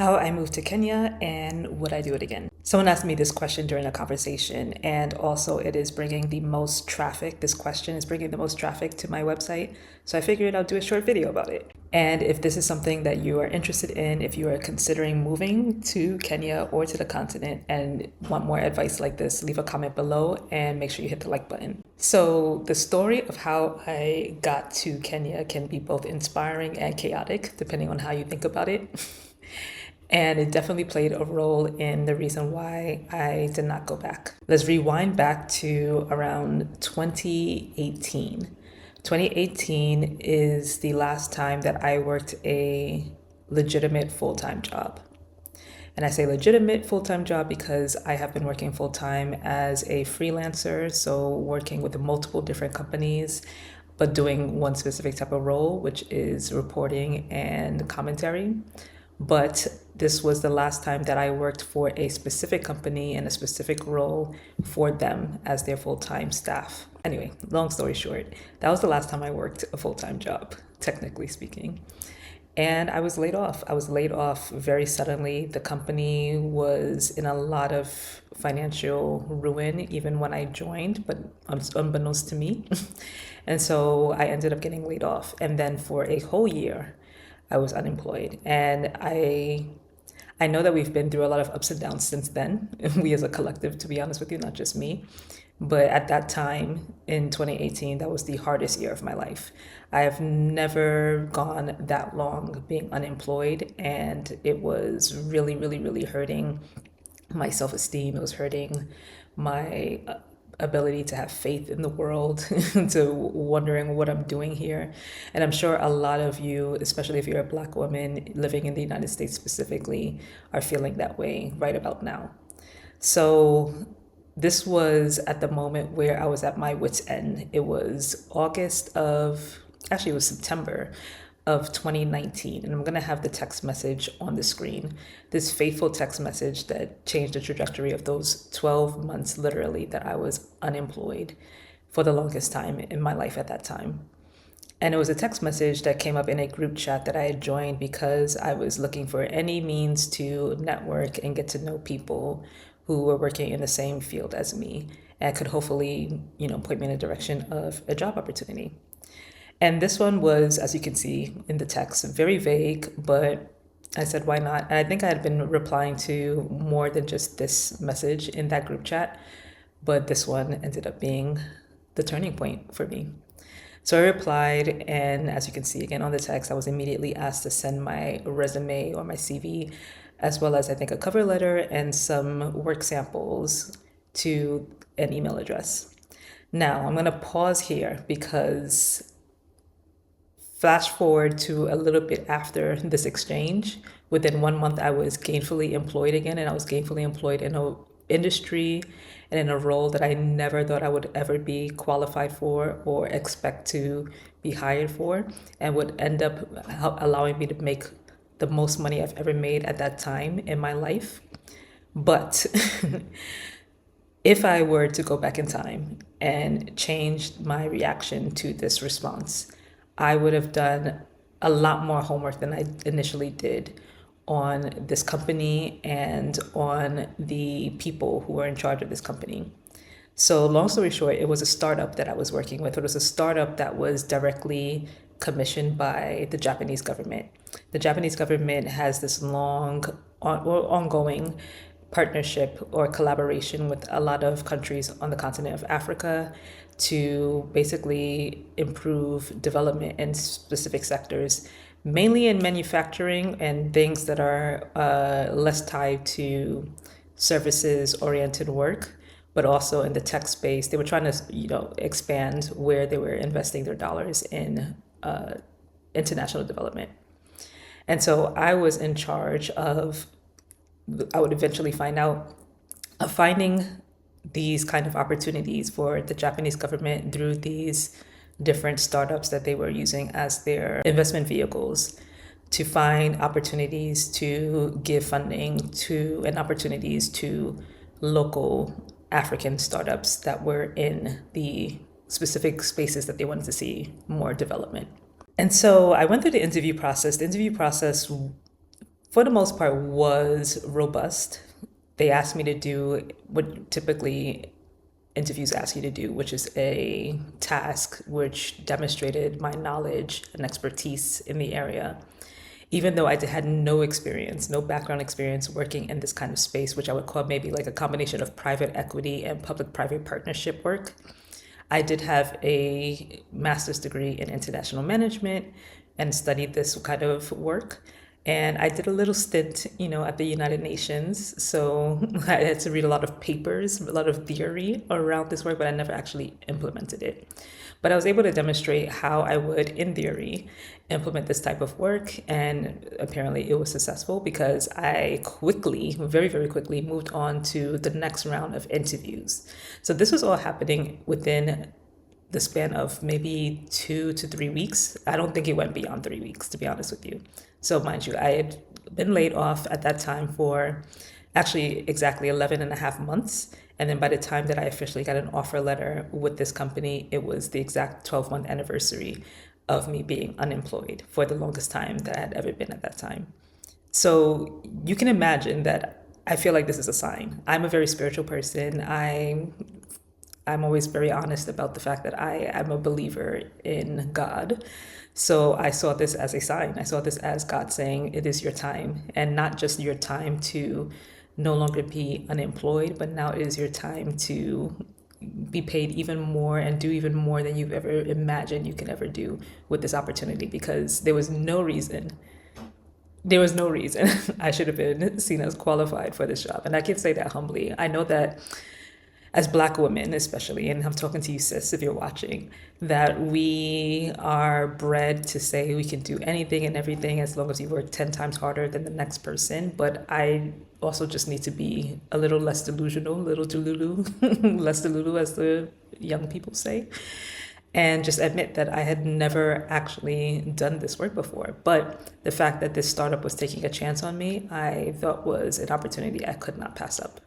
how I moved to Kenya, and would I do it again? Someone asked me this question during a conversation, and also it is bringing the most traffic. This question is bringing the most traffic to my website. So I figured I'll do a short video about it. And if this is something that you are interested in, if you are considering moving to Kenya or to the continent and want more advice like this, leave a comment below and make sure you hit the like button. So the story of how I got to Kenya can be both inspiring and chaotic, depending on how you think about it. And it definitely played a role in the reason why I did not go back. Let's rewind back to around 2018. 2018 is the last time that I worked a legitimate full-time job. And I say legitimate full-time job because I have been working full-time as a freelancer, so working with multiple different companies, but doing one specific type of role, which is reporting and commentary. But this was the last time that I worked for a specific company in a specific role for them as their full-time staff. Anyway, long story short, that was the last time I worked a full-time job, technically speaking. And I was laid off. I was laid off very suddenly. The company was in a lot of financial ruin even when I joined, but unbeknownst to me. And so I ended up getting laid off. And then for a whole year, I was unemployed. And I know that we've been through a lot of ups and downs since then, we as a collective, to be honest with you, not just me. But at that time in 2018, that was the hardest year of my life. I have never gone that long being unemployed, and it was really, really, really hurting my self-esteem. It was hurting my ability to have faith in the world, to wondering what I'm doing here. And I'm sure a lot of you, especially if you're a Black woman living in the United States specifically, are feeling that way right about now. So this was at the moment where I was at my wit's end. It was it was September of 2019, and I'm going to have the text message on the screen. This fateful text message that changed the trajectory of those 12 months, literally, that I was unemployed for the longest time in my life at that time. And it was a text message that came up in a group chat that I had joined because I was looking for any means to network and get to know people who were working in the same field as me and could hopefully, point me in the direction of a job opportunity. And this one was, as you can see in the text, very vague, but I said, why not? And I think I had been replying to more than just this message in that group chat, but this one ended up being the turning point for me. So I replied, and as you can see again on the text, I was immediately asked to send my resume or my CV, as well as I think a cover letter and some work samples to an email address. Now I'm gonna pause here because flash forward to a little bit after this exchange. Within 1 month, I was gainfully employed again, and I was gainfully employed in an industry and in a role that I never thought I would ever be qualified for or expect to be hired for, and would end up allowing me to make the most money I've ever made at that time in my life. But if I were to go back in time and change my reaction to this response, I would have done a lot more homework than I initially did on this company and on the people who were in charge of this company. So long story short, it was a startup that I was working with. It was a startup that was directly commissioned by the Japanese government. The Japanese government has this ongoing partnership or collaboration with a lot of countries on the continent of Africa to basically improve development in specific sectors, mainly in manufacturing and things that are less tied to services-oriented work, but also in the tech space. They were trying to, expand where they were investing their dollars in international development. And so I was in charge of, I would eventually find out, of finding these kind of opportunities for the Japanese government through these different startups that they were using as their investment vehicles, to find opportunities to give funding to and opportunities to local African startups that were in the specific spaces that they wanted to see more development. And so I went through the interview process. The interview process for the most part, was robust. They asked me to do what typically interviews ask you to do, which is a task which demonstrated my knowledge and expertise in the area. Even though I had no experience, no background experience working in this kind of space, which I would call maybe like a combination of private equity and public-private partnership work, I did have a master's degree in international management and studied this kind of work. And I did a little stint, at the United Nations. So I had to read a lot of papers, a lot of theory around this work, but I never actually implemented it. But I was able to demonstrate how I would, in theory, implement this type of work. And apparently it was successful because I quickly, very, very quickly, moved on to the next round of interviews. So this was all happening within the span of maybe 2 to 3 weeks. I don't think it went beyond 3 weeks, to be honest with you. So mind you, I had been laid off at that time for actually exactly 11 and a half months. And then by the time that I officially got an offer letter with this company, it was the exact 12-month anniversary of me being unemployed for the longest time that I had ever been at that time. So you can imagine that I feel like this is a sign. I'm a very spiritual person. I'm always very honest about the fact that I am a believer in God. So I saw this as a sign. I saw this as God saying, it is your time, and not just your time to no longer be unemployed, but now it is your time to be paid even more and do even more than you've ever imagined you can ever do with this opportunity, because there was no reason I should have been seen as qualified for this job. And I can say that humbly. I know that as Black women, especially, and I'm talking to you, sis, if you're watching, that we are bred to say we can do anything and everything as long as you work 10 times harder than the next person. But I also just need to be a little less delusional, little delulu, less delulu, as the young people say, and just admit that I had never actually done this work before. But the fact that this startup was taking a chance on me, I thought was an opportunity I could not pass up.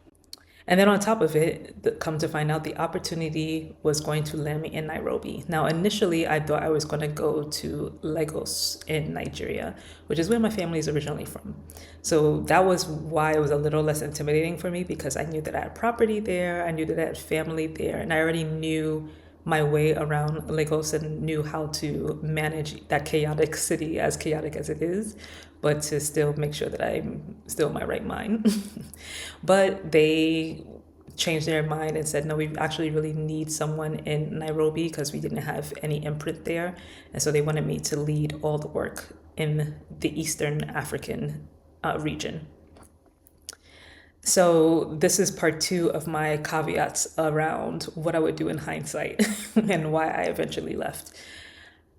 And then on top of it, come to find out, the opportunity was going to land me in Nairobi. Now, initially, I thought I was going to go to Lagos in Nigeria, which is where my family is originally from. So that was why it was a little less intimidating for me, because I knew that I had property there, I knew that I had family there, and I already knew my way around Lagos and knew how to manage that chaotic city, as chaotic as it is, but to still make sure that I'm still in my right mind. But they changed their mind and said, no, we actually really need someone in Nairobi because we didn't have any imprint there. And so they wanted me to lead all the work in the Eastern African region. So this is part 2 of my caveats around what I would do in hindsight and why I eventually left.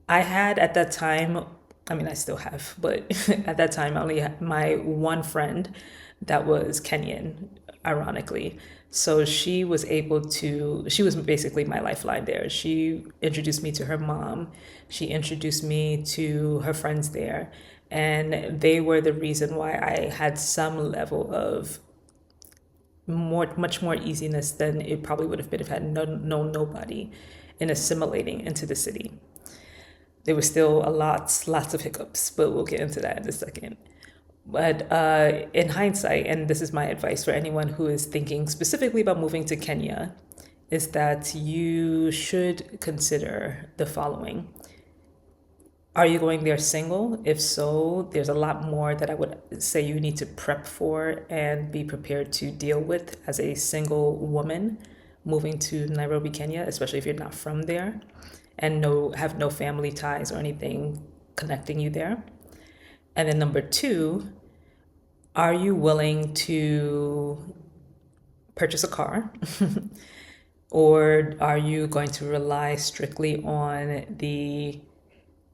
I had at that time, I mean, I still have, but at that time, I only had my one friend that was Kenyan, ironically. So she was basically my lifeline there. She introduced me to her mom. She introduced me to her friends there. And they were the reason why I had some level of much more easiness than it probably would have been if I had known nobody in assimilating into the city. There was still lots of hiccups, but we'll get into that in a second. But in hindsight, and this is my advice for anyone who is thinking specifically about moving to Kenya, is that you should consider the following. Are you going there single? If so, there's a lot more that I would say you need to prep for and be prepared to deal with as a single woman moving to Nairobi, Kenya, especially if you're not from there and have no family ties or anything connecting you there. And then number 2, are you willing to purchase a car? Or are you going to rely strictly on the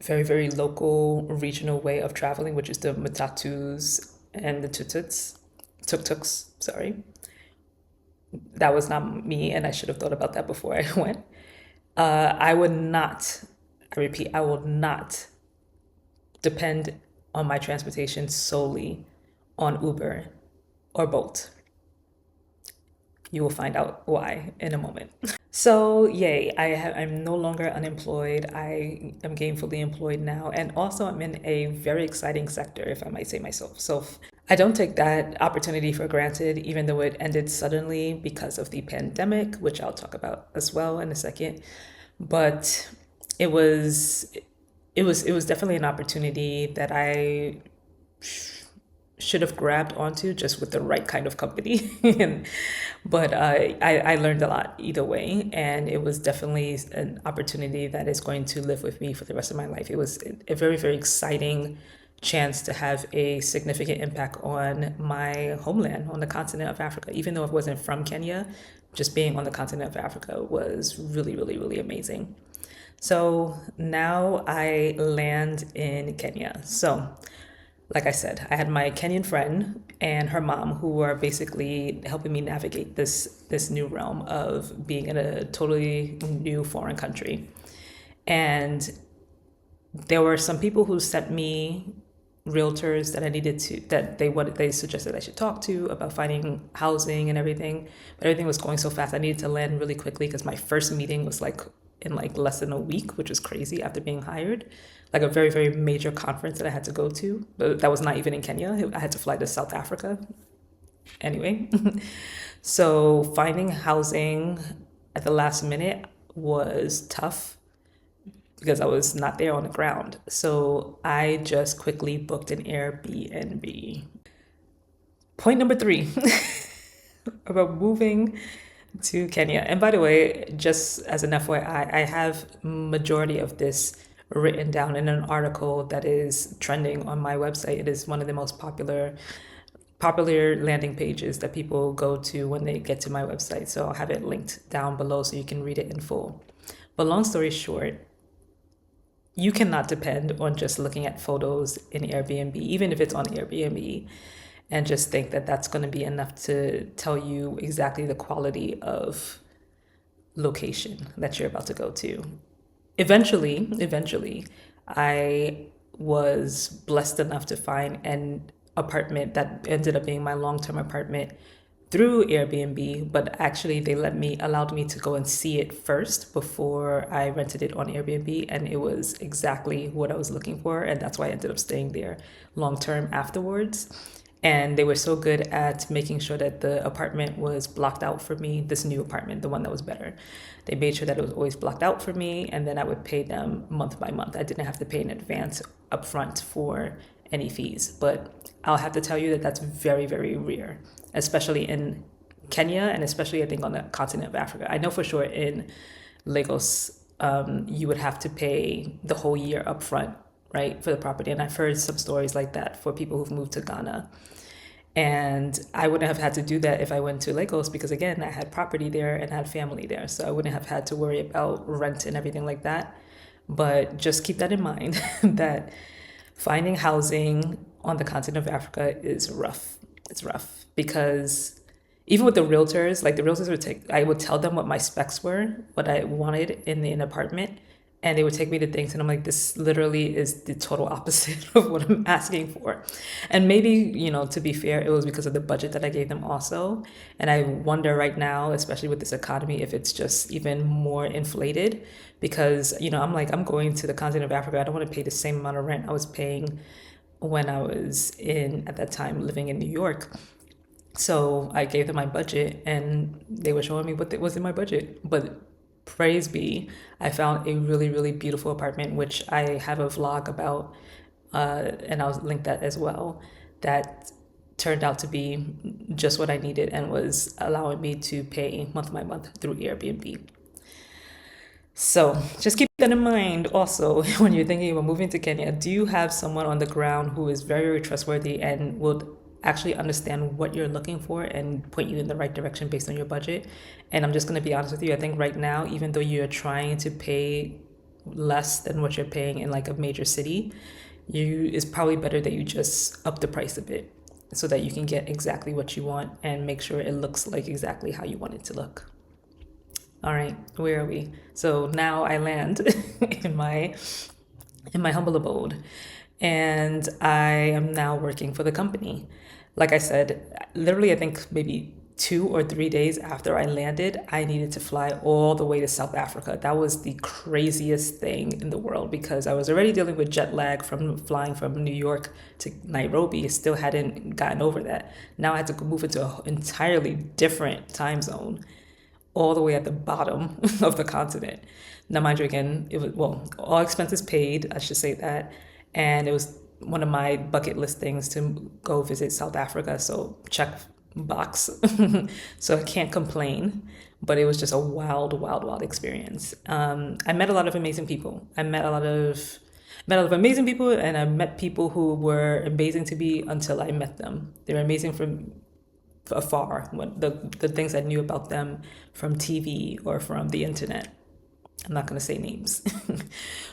very, very local, regional way of traveling, which is the matatus and the tuk-tuks, sorry. That was not me, and I should have thought about that before I went. I repeat, I will not depend on my transportation solely on Uber or Bolt. You will find out why in a moment. So, yay, I'm no longer unemployed. I am gainfully employed now. And also, I'm in a very exciting sector, if I might say myself. So, I don't take that opportunity for granted, even though it ended suddenly because of the pandemic, which I'll talk about as well in a second. But it was it was definitely an opportunity that I should have grabbed onto just with the right kind of company. and, but I learned a lot either way. And it was definitely an opportunity that is going to live with me for the rest of my life. It was a very, very exciting chance to have a significant impact on my homeland, on the continent of Africa. Even though it wasn't from Kenya, just being on the continent of Africa was really, really, really amazing. So now I land in Kenya. So like I said, I had my Kenyan friend and her mom who are basically helping me navigate this new realm of being in a totally new foreign country. And there were some people who sent me realtors that I needed to that they suggested I should talk to about finding housing and everything. But everything was going so fast. I needed to land really quickly because my first meeting was like in like less than a week, which was crazy after being hired. Like a very, very major conference that I had to go to. But that was not even in Kenya. I had to fly to South Africa. Anyway, so finding housing at the last minute was tough because I was not there on the ground. So I just quickly booked an Airbnb. Point number three about moving to Kenya. And by the way, just as an FYI, I have majority of this written down in an article that is trending on my website. It is one of the most popular landing pages that people go to when they get to my website. So I'll have it linked down below so you can read it in full. But long story short, you cannot depend on just looking at photos in Airbnb, even if it's on Airbnb, and just think that that's going to be enough to tell you exactly the quality of location that you're about to go to. Eventually, I was blessed enough to find an apartment that ended up being my long-term apartment through Airbnb, but actually they allowed me to go and see it first before I rented it on Airbnb, and it was exactly what I was looking for, and that's why I ended up staying there long term afterwards. And they were so good at making sure that the apartment was blocked out for me, this new apartment, the one that was better. They made sure that it was always blocked out for me, and then I would pay them month by month. I didn't have to pay in advance upfront for any fees. But I'll have to tell you that that's very, very rare, especially in Kenya and especially I think on the continent of Africa. I know for sure in Lagos, you would have to pay the whole year upfront, right, for the property. And I've heard some stories like that for people who've moved to Ghana. And I wouldn't have had to do that if I went to Lagos because, again, I had property there and I had family there. So I wouldn't have had to worry about rent and everything like that. But just keep that in mind that finding housing on the continent of Africa is rough. It's rough because even with the realtors, like the realtors I would tell them what my specs were, what I wanted in an apartment, and they would take me to things, and I'm like, this literally is the total opposite of what I'm asking for. And maybe, to be fair, it was because of the budget that I gave them also. And I wonder right now, especially with this economy, if it's just even more inflated because, I'm like, I'm going to the continent of Africa. I don't want to pay the same amount of rent I was paying when I was at that time, living in New York. So I gave them my budget and they were showing me what was in my budget. But praise be, I found a really, really beautiful apartment, which I have a vlog about, and I'll link that as well. That turned out to be just what I needed and was allowing me to pay month by month through Airbnb. So just keep that in mind also when you're thinking about moving to Kenya. Do you have someone on the ground who is very, very trustworthy and will actually understand what you're looking for and point you in the right direction based on your budget? And I'm just going to be honest with you. I think right now, even though you're trying to pay less than what you're paying in like a major city, it's probably better that you just up the price a bit so that you can get exactly what you want and make sure it looks like exactly how you want it to look. All right, where are we? So now I land in my humble abode, and I am now working for the company. Like I said, literally, I think maybe 2 or 3 days after I landed, I needed to fly all the way to South Africa. That was the craziest thing in the world because I was already dealing with jet lag from flying from New York to Nairobi. Still hadn't gotten over that. Now I had to move into an entirely different time zone, all the way at the bottom of the continent. Now, mind you, again, it was, well, all expenses paid, I should say that. And it was one of my bucket list things to go visit South Africa. So check box. So I can't complain, but it was just a wild, wild, wild experience. I met a lot of amazing people. I met a lot of amazing people, and I met people who were amazing to me until I met them. They were amazing from afar, when the things I knew about them from TV or from the internet. I'm not going to say names.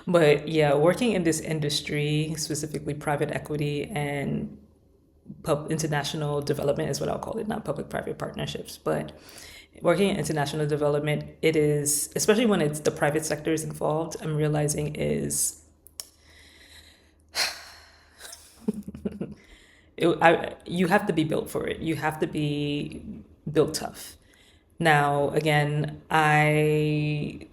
But yeah, working in this industry, specifically private equity and international development is what I'll call it, not public-private partnerships. But working in international development, it is, especially when it's the private sector is involved, I'm realizing is you have to be built for it. You have to be built tough. Now, again, I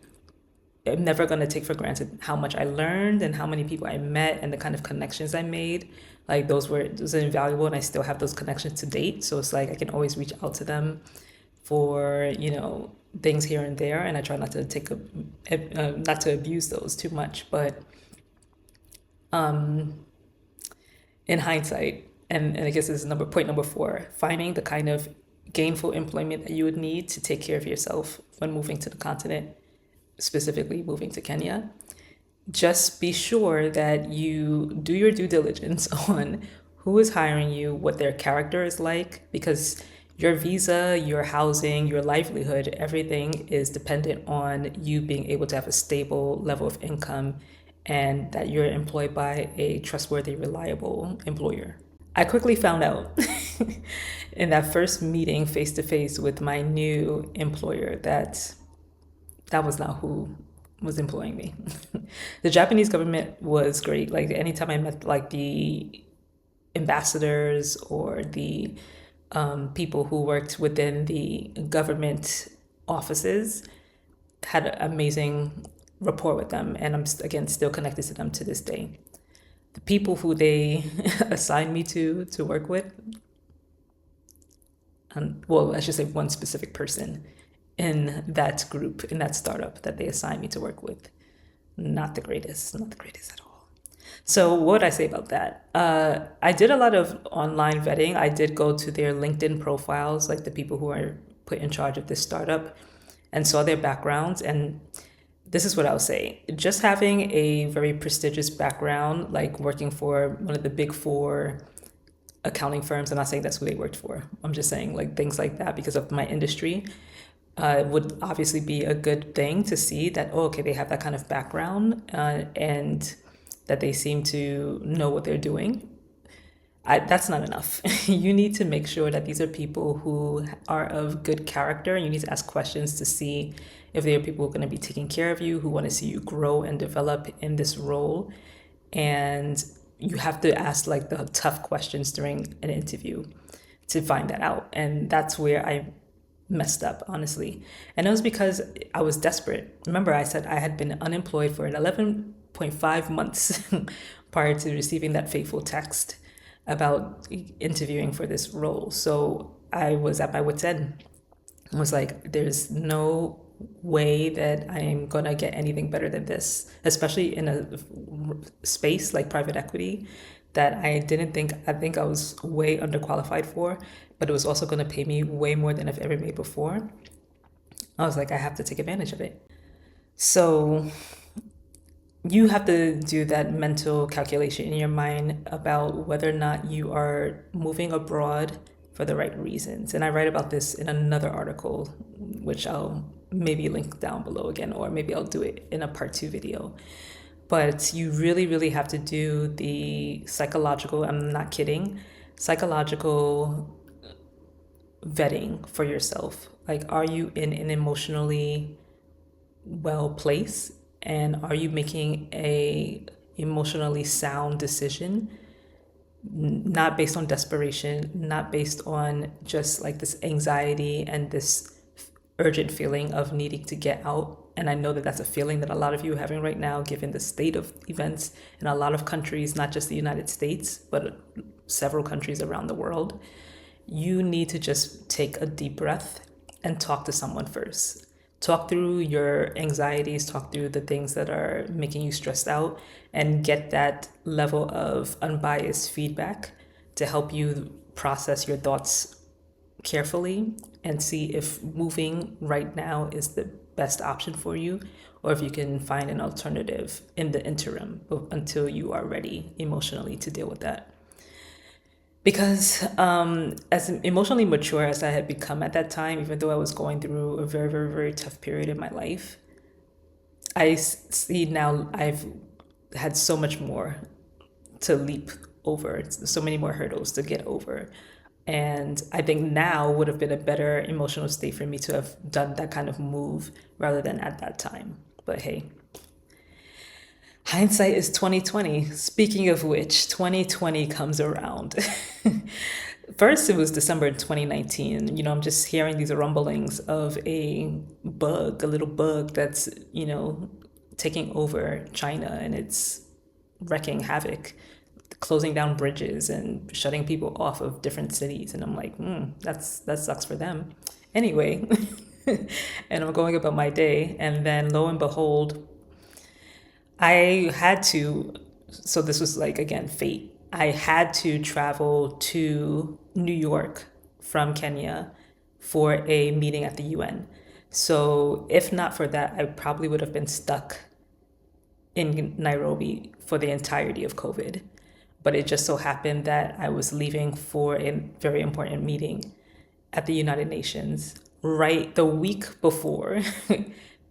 am never going to take for granted how much I learned and how many people I met and the kind of connections I made. Like those were invaluable, and I still have those connections to date. So it's like I can always reach out to them for, things here and there, and I try not to not to abuse those too much. But in hindsight, and I guess this is point number 4, finding the kind of gainful employment that you would need to take care of yourself when moving to the continent, specifically moving to Kenya. Just be sure that you do your due diligence on who is hiring you, what their character is like, because your visa, your housing, your livelihood, everything is dependent on you being able to have a stable level of income and that you're employed by a trustworthy, reliable employer. I quickly found out in that first meeting face to face with my new employer that was not who was employing me. The Japanese government was great. Like anytime I met like the ambassadors or the people who worked within the government offices, had an amazing rapport with them, and I'm again still connected to them to this day. The people who they assigned me to work with, well, I should say one specific person in that group, in that startup that they assigned me to work with, not the greatest at all. So what would I say about that? I did a lot of online vetting. I did go to their LinkedIn profiles, like the people who are put in charge of this startup, and saw their backgrounds. And this is what I'll say. Just having a very prestigious background, like working for one of the big 4 accounting firms, I'm not saying that's who they worked for. I'm just saying like things like that because of my industry, would obviously be a good thing to see that, oh, okay, they have that kind of background, and that they seem to know what they're doing. That's not enough. You need to make sure that these are people who are of good character. You need to ask questions to see if they are people who are going to be taking care of you, who want to see you grow and develop in this role. And you have to ask like the tough questions during an interview to find that out. And that's where I messed up, honestly. And it was because I was desperate. Remember, I said I had been unemployed for 11.5 months prior to receiving that fateful text about interviewing for this role. So I was at my wit's end. I was like, there's no way that I'm gonna get anything better than this, especially in a space like private equity that I think I was way underqualified for, but it was also gonna pay me way more than I've ever made before. I was like, I have to take advantage of it. So you have to do that mental calculation in your mind about whether or not you are moving abroad for the right reasons. And I write about this in another article, which I'll maybe link down below again, or maybe I'll do it in a part 2 video. But you really, really have to do the psychological, I'm not kidding, psychological vetting for yourself. Like, are you in an emotionally well place? And are you making a emotionally sound decision not based on desperation, not based on just like this anxiety and this urgent feeling of needing to get out. And I know that that's a feeling that a lot of you are having right now, given the state of events in a lot of countries, not just the United States, but several countries around the world. You need to just take a deep breath and talk to someone first. Talk through your anxieties, talk through the things that are making you stressed out, and get that level of unbiased feedback to help you process your thoughts carefully and see if moving right now is the best option for you, or if you can find an alternative in the interim until you are ready emotionally to deal with that. Because as emotionally mature as I had become at that time, even though I was going through a very, very, very tough period in my life, I see now I've had so much more to leap over, so many more hurdles to get over. And I think now would have been a better emotional state for me to have done that kind of move rather than at that time. But hey, hindsight is 2020. Speaking of which, 2020 comes around. First, it was December 2019. I'm just hearing these rumblings of a little bug that's, taking over China, and it's wreaking havoc, closing down bridges and shutting people off of different cities. And I'm like, that sucks for them. Anyway, and I'm going about my day. And then lo and behold, I had to, so this was like, again, fate. I had to travel to New York from Kenya for a meeting at the UN. So if not for that, I probably would have been stuck in Nairobi for the entirety of COVID. But it just so happened that I was leaving for a very important meeting at the United Nations right the week before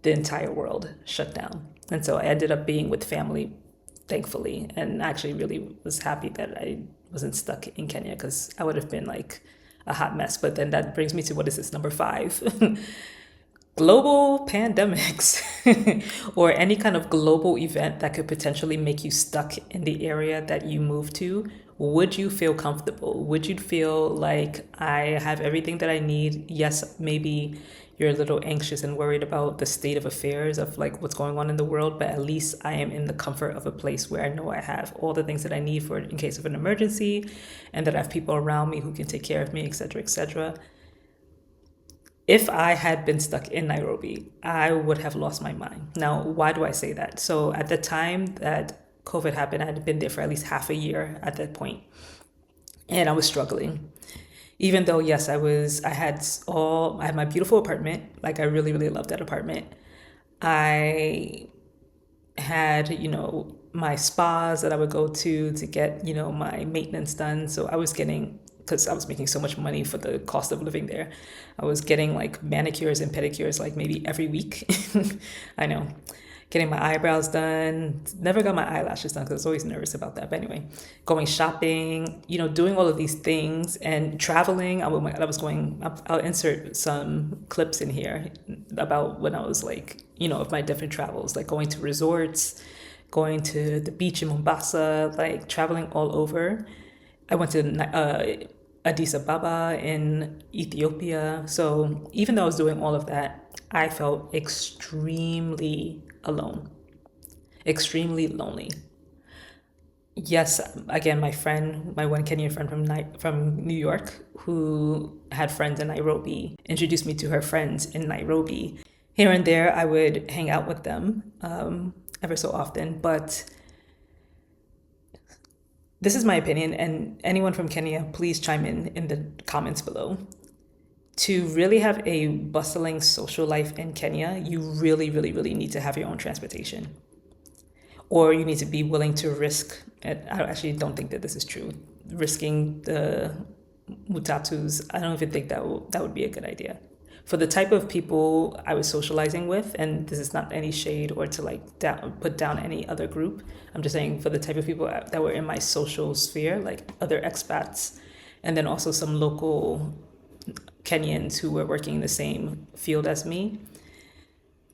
the entire world shut down. And so I ended up being with family, thankfully, and actually really was happy that I wasn't stuck in Kenya, because I would have been like a hot mess. But then that brings me to, what is this, number 5? Global pandemics or any kind of global event that could potentially make you stuck in the area that you moved to. Would you feel comfortable? Would you feel like I have everything that I need? Yes, maybe you're a little anxious and worried about the state of affairs of like what's going on in the world, but at least I am in the comfort of a place where I know I have all the things that I need for in case of an emergency, and that I have people around me who can take care of me, etc., etc. If I had been stuck in Nairobi, I would have lost my mind. Now, why do I say that? So at the time that COVID happened, I had been there for at least half a year at that point, and I was struggling. Even though, yes, I had my beautiful apartment. Like, I really, really loved that apartment. I had, my spas that I would go to get, my maintenance done. So I was getting, because I was making so much money for the cost of living there, I was getting like manicures and pedicures like maybe every week. I know. Getting my eyebrows done. Never got my eyelashes done because I was always nervous about that. But anyway, going shopping, doing all of these things and traveling. I'll insert some clips in here about when I was like, of my different travels, like going to resorts, going to the beach in Mombasa, like traveling all over. I went to Addis Ababa in Ethiopia. So even though I was doing all of that, I felt extremely alone, extremely lonely. Yes, again, my one Kenyan friend from New York, who had friends in Nairobi, introduced me to her friends in Nairobi. Here and there, I would hang out with them ever so often, but this is my opinion, and anyone from Kenya, please chime in the comments below. To really have a bustling social life in Kenya, you really, really, really need to have your own transportation. Or you need to be willing to risk, and I actually don't think that this is true, risking the mutatus. I don't even think that would be a good idea. For the type of people I was socializing with, and this is not any shade or to like put down any other group, I'm just saying for the type of people that were in my social sphere, like other expats, and then also some local Kenyans who were working in the same field as me,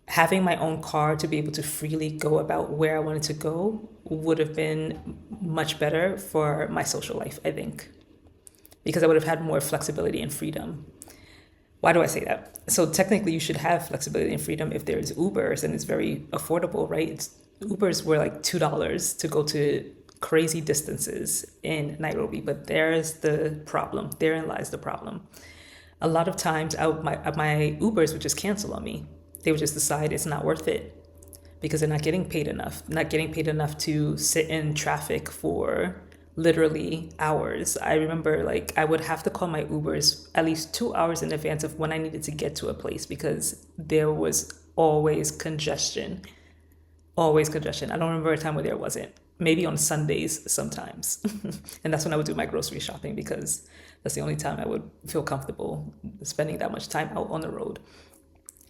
Having my own car to be able to freely go about where I wanted to go would have been much better for my social life, I think, because I would have had more flexibility and freedom. Why do I say that? So technically, you should have flexibility and freedom if there's Ubers and it's very affordable, right? Ubers were like $2 to go to crazy distances in Nairobi, but there's the problem. Therein lies the problem. A lot of times, my Ubers would just cancel on me. They would just decide it's not worth it because they're not getting paid enough. Not getting paid enough to sit in traffic for literally hours. I remember like I would have to call my Ubers at least 2 hours in advance of when I needed to get to a place because there was always congestion. Always congestion. I don't remember a time where there wasn't. Maybe on Sundays sometimes. And that's when I would do my grocery shopping because that's the only time I would feel comfortable spending that much time out on the road.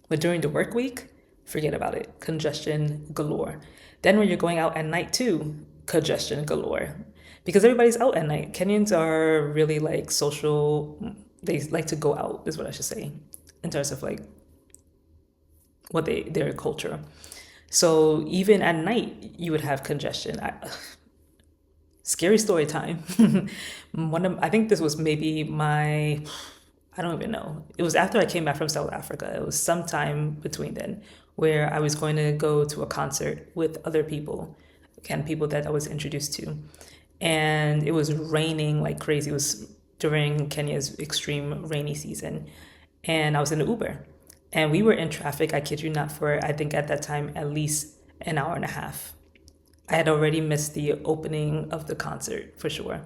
But during the work week, forget about it. Congestion galore. Then when you're going out at night too, congestion galore. Because everybody's out at night. Kenyans are really like social. They like to go out, is what I should say, in terms of like their culture. So even at night, you would have congestion. Scary story time. I think this was maybe I don't even know. It was after I came back from South Africa. It was sometime between then where I was going to go to a concert with other people, again, people that I was introduced to. And it was raining like crazy. It was during Kenya's extreme rainy season. And I was in an Uber. And we were in traffic, I kid you not, for I think at that time at least an hour and a half. I had already missed the opening of the concert for sure.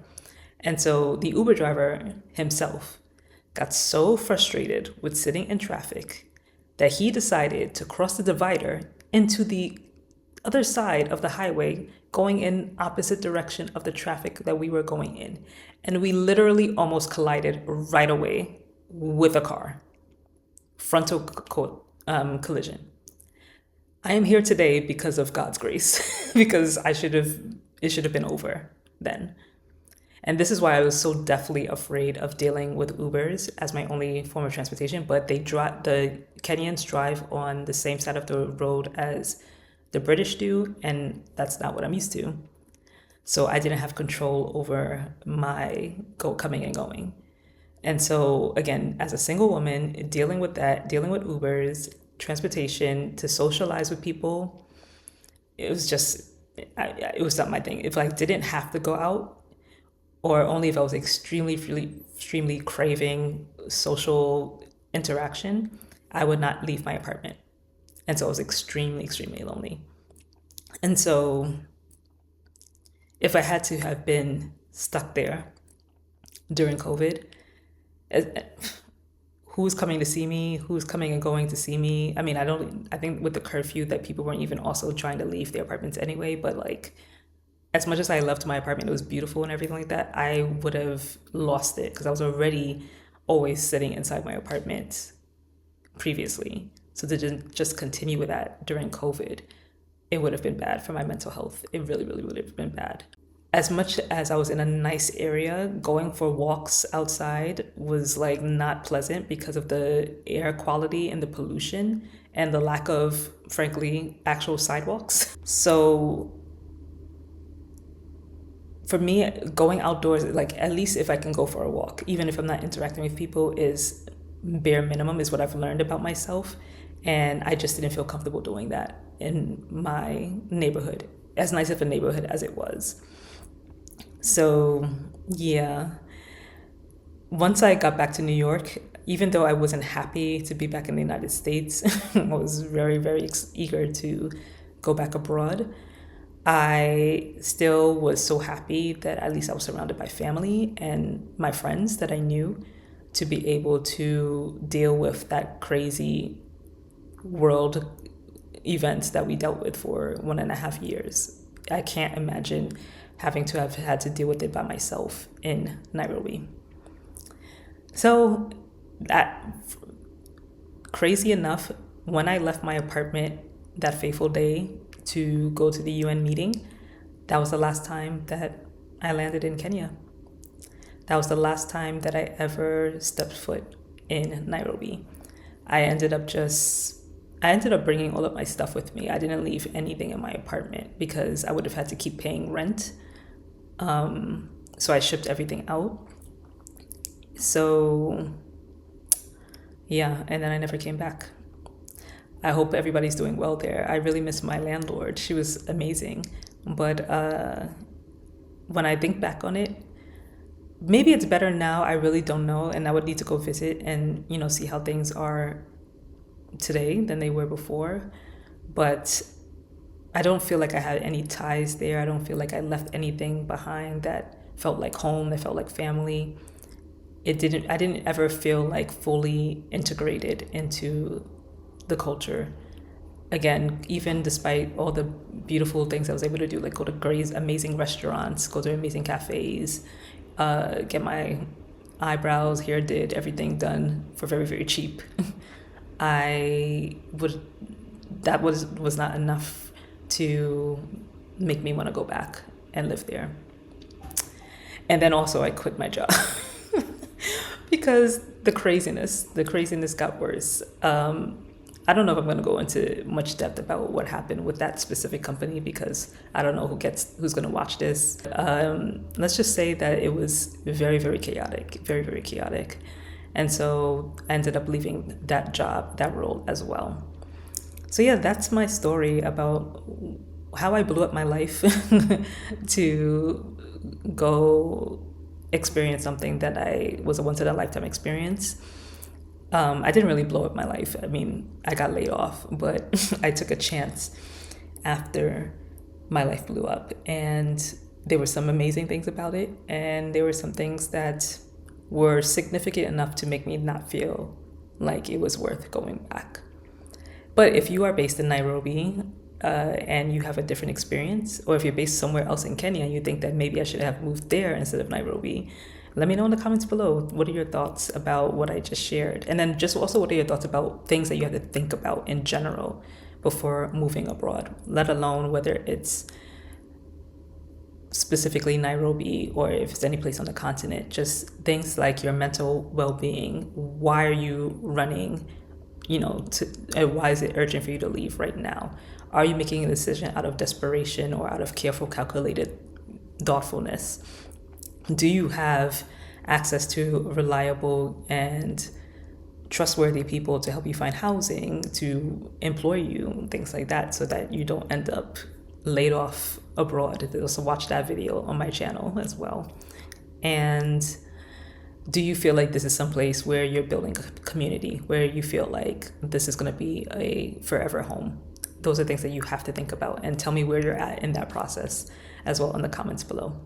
And so the Uber driver himself got so frustrated with sitting in traffic that he decided to cross the divider into the other side of the highway, going in opposite direction of the traffic that we were going in. And we literally almost collided right away with a car. Frontal collision. I am here today because of God's grace, because it should have been over then. And this is why I was so deathly afraid of dealing with Ubers as my only form of transportation. But the Kenyans drive on the same side of the road as the British do, and that's not what I'm used to. So I didn't have control over my coming and going. And so again, as a single woman, dealing with Ubers, transportation, to socialize with people, it was not my thing. If I didn't have to go out, or only if I was extremely craving social interaction, I would not leave my apartment. And so I was extremely lonely. And so if I had to have been stuck there during COVID, who's coming to see me? Who's coming and going to see me? I mean, I think with the curfew that people weren't even also trying to leave their apartments anyway, but like, as much as I loved my apartment, it was beautiful and everything like that, I would have lost it because I was already always sitting inside my apartment previously. So to just continue with that during COVID, it would have been bad for my mental health. It really would have been bad. As much as I was in a nice area, going for walks outside was like not pleasant because of the air quality and the pollution and the lack of, frankly, actual sidewalks. So for me, going outdoors, like at least if I can go for a walk, even if I'm not interacting with people, is bare minimum, is what I've learned about myself. And I just didn't feel comfortable doing that in my neighborhood, as nice of a neighborhood as it was. So yeah, once I got back to New York, even though I wasn't happy to be back in the United States, I was very eager to go back abroad. I still was so happy that at least I was surrounded by family and my friends that I knew to be able to deal with that crazy world events that we dealt with for 1.5 years. I can't imagine having to have had to deal with it by myself in Nairobi. So that, crazy enough, when I left my apartment that fateful day to go to the UN meeting, that was the last time that I landed in Kenya. That was the last time that I ever stepped foot in Nairobi. I ended up just I ended up bringing all of my stuff with me. I didn't leave anything in my apartment because I would have had to keep paying rent. So I shipped everything out. So yeah, and then I never came back. I hope everybody's doing well there. I really miss my landlord. She was amazing. But when I think back on it, maybe it's better now. I really don't know. And I would need to go visit and, see how things are today than they were before. But I don't feel like I had any ties there. I don't feel like I left anything behind that felt like home, that felt like family. I didn't ever feel like fully integrated into the culture. Again, even despite all the beautiful things I was able to do, like go to great, amazing restaurants, go to amazing cafes, get my eyebrows, hair did, everything done for very, very cheap. I would, that was not enough to make me want to go back and live there. And then also I quit my job because the craziness got worse. I don't know if I'm going to go into much depth about what happened with that specific company because I don't know who's going to watch this. Let's just say that it was very, very chaotic, very, very chaotic. And so I ended up leaving that job, that role as well. So yeah, that's my story about how I blew up my life to go experience something that I was a once in a lifetime experience. I didn't really blow up my life. I mean, I got laid off, but I took a chance after my life blew up. And there were some amazing things about it. And there were some things that were significant enough to make me not feel like it was worth going back. But if you are based in Nairobi and you have a different experience, or if you're based somewhere else in Kenya and you think that maybe I should have moved there instead of Nairobi, let me know in the comments below. What are your thoughts about what I just shared? And then just also what are your thoughts about things that you have to think about in general before moving abroad, let alone whether it's specifically Nairobi or if it's any place on the continent, just things like your mental well-being. Why are you running? Why is it urgent for you to leave right now? Are you making a decision out of desperation or out of careful, calculated thoughtfulness? Do you have access to reliable and trustworthy people to help you find housing, to employ you, things like that, so that you don't end up laid off abroad? Also watch that video on my channel as well. And do you feel like this is someplace where you're building a community, where you feel like this is going to be a forever home? Those are things that you have to think about, and tell me where you're at in that process as well in the comments below.